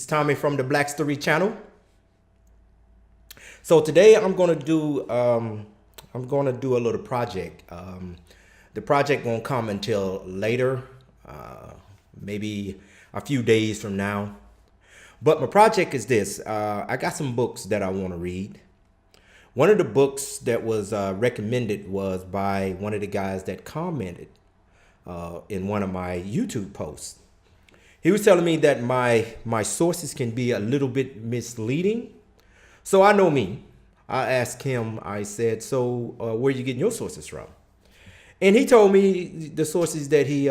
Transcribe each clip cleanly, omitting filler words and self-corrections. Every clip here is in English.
is Tommy from the Black Story channel. So today I'm gonna do a little project. The project won't come until later, maybe a few days from now. But my project is this. I got some books that I want to read. One of the books that was recommended was by one of the guys that commented in one of my YouTube posts. He was telling me that my sources can be a little bit misleading. So I know me. I asked him, I said, so where are you getting your sources from? And he told me the sources that he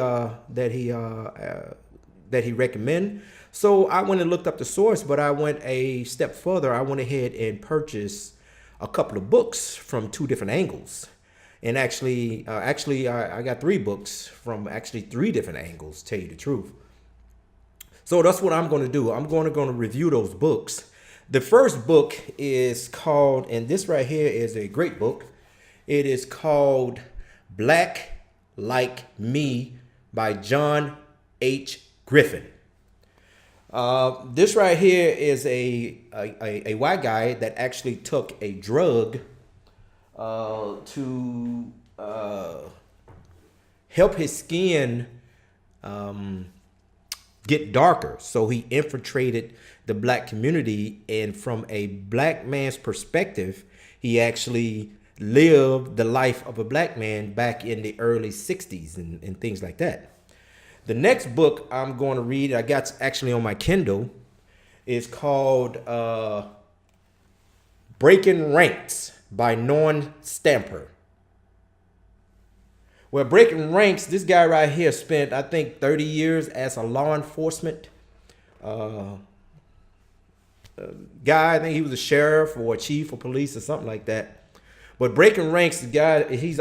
recommended. So I went and looked up the source, but I went a step further. I went ahead and purchased a couple of books from two different angles. And actually, I got 3 books from actually 3 different angles, to tell you the truth. So that's what I'm going to do. I'm going to review those books. The first book is called, and this right here is a great book. It is called Black Like Me by John H. Griffin. This right here is a white guy that actually took a drug to help his skin get darker. So he infiltrated the black community, and from a black man's perspective, he actually lived the life of a black man back in the early 60s and things like that. The next book I'm going to read, I got actually on my Kindle, is called Breaking Ranks by Norn Stamper. Well, Breaking Ranks, this guy right here spent, I think, 30 years as a law enforcement guy. I think he was a sheriff or a chief of police or something like that. But Breaking Ranks, the guy, he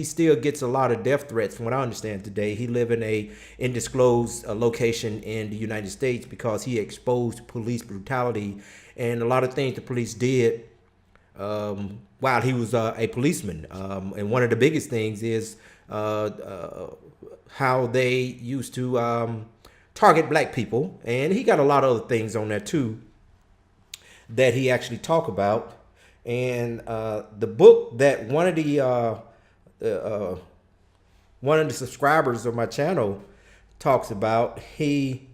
still gets a lot of death threats from what I understand today. He live in a undisclosed location in the United States because he exposed police brutality and a lot of things the police did while he was a policeman. And one of the biggest things is how they used to target black people. And he got a lot of other things on there too that he actually talk about. And the book that one of the subscribers of my channel talks about, he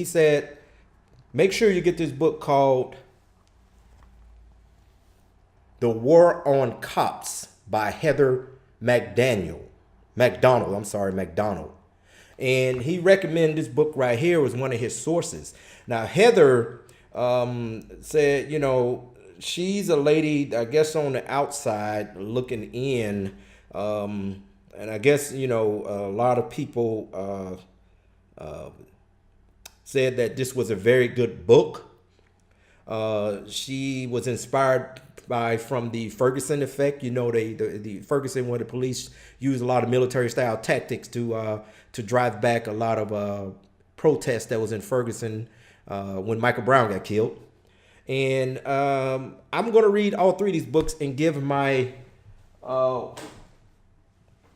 said, make sure you get this book called The War on Cops by Heather McDonald. And he recommended this book right here was one of his sources. Now, Heather said, you know, she's a lady, I guess, on the outside looking in. And I guess, you know, a lot of people said that this was a very good book. She was inspired from the Ferguson effect. You know, the Ferguson, where the police used a lot of military style tactics to drive back a lot of protests that was in Ferguson when Michael Brown got killed. And I'm going to read all 3 of these books and give my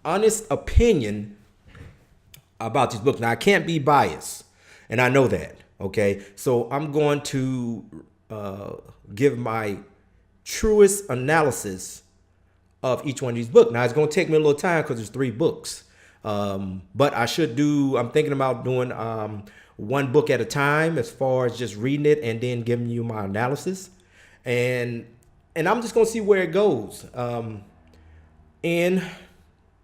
honest opinion about these books. Now, I can't be biased, and I know that, okay? So I'm going to give my truest analysis of each one of these books. Now, it's going to take me a little time because there's 3 books. But I'm thinking about doing one book at a time as far as just reading it and then giving you my analysis. And I'm just going to see where it goes. And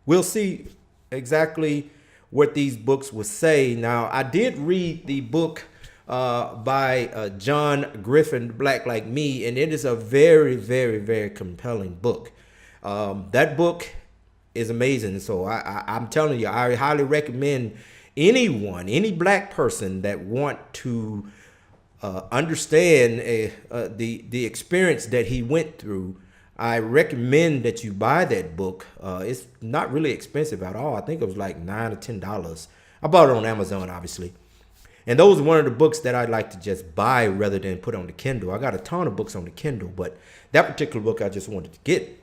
we'll see exactly what these books will say. Now, I did read the book by John Griffin, Black Like Me, and it is a very, very, very compelling book. That book is amazing. So I'm telling you, I highly recommend anyone, any black person that want to understand the experience that he went through. I recommend that you buy that book. It's not really expensive at all. I think it was like $9 or $10. I bought it on Amazon, obviously. And those are one of the books that I'd like to just buy rather than put on the Kindle. I got a ton of books on the Kindle, but that particular book I just wanted to get.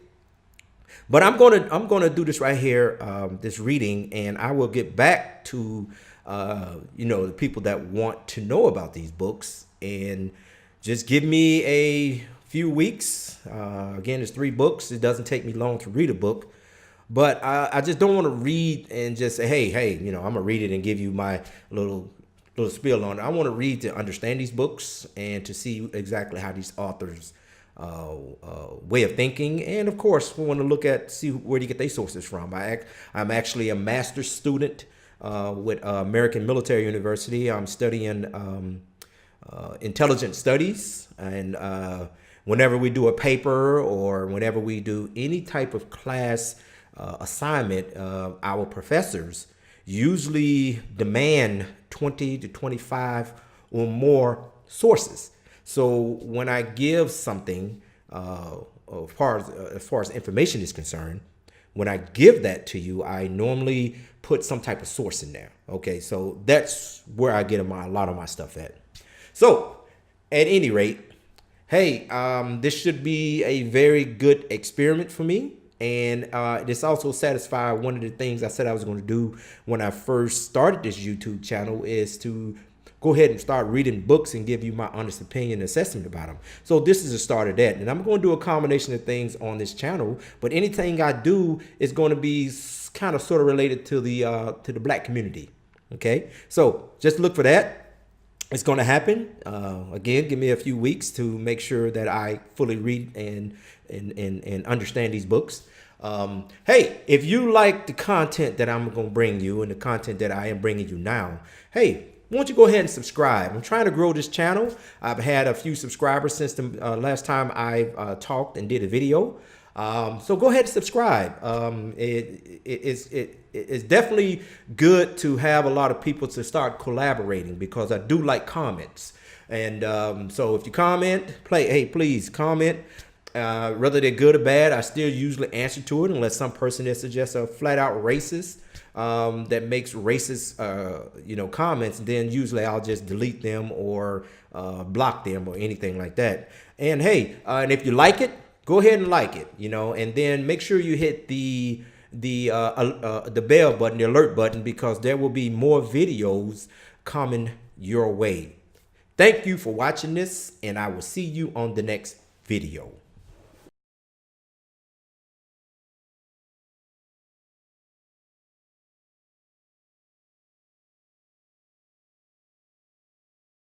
But I'm gonna do this right here, this reading, and I will get back to the people that want to know about these books, and just give me a few weeks. Again, it's 3 books. It doesn't take me long to read a book, but I just don't want to read and just say, hey, I'm gonna read it and give you my little spiel on it. I want to read to understand these books and to see exactly how these authors way of thinking, and of course we want to see where to get their sources from. I'm actually a master's student with American Military University. I'm studying intelligence studies, and whenever we do a paper or whenever we do any type of class assignment, our professors usually demand 20 to 25 or more sources. So when I give something, as far as information is concerned, when I give that to you, I normally put some type of source in there. Okay, so that's where I get a lot of my stuff at. So at any rate, hey, this should be a very good experiment for me. And this also satisfied one of the things I said I was going to do when I first started this YouTube channel, is to go ahead and start reading books and give you my honest opinion and assessment about them. So this is the start of that. And I'm going to do a combination of things on this channel, but anything I do is going to be kind of sort of related to the black community. Okay, so just look for that. It's going to happen. Again, give me a few weeks to make sure that I fully read and understand these books. Hey, if you like the content that I'm going to bring you and the content that I am bringing you now, hey, why don't you go ahead and subscribe? I'm trying to grow this channel. I've had a few subscribers since the last time I talked and did a video. So go ahead and subscribe. It's definitely good to have a lot of people to start collaborating, because I do like comments. And so if you comment, please comment. Whether they're good or bad, I still usually answer to it, unless some person that suggests a flat out racist, that makes racist, comments. Then usually I'll just delete them or block them or anything like that. And hey, and if you like it, go ahead and like it, and then make sure you hit the bell button, the alert button, because there will be more videos coming your way. Thank you for watching this, and I will see you on the next video.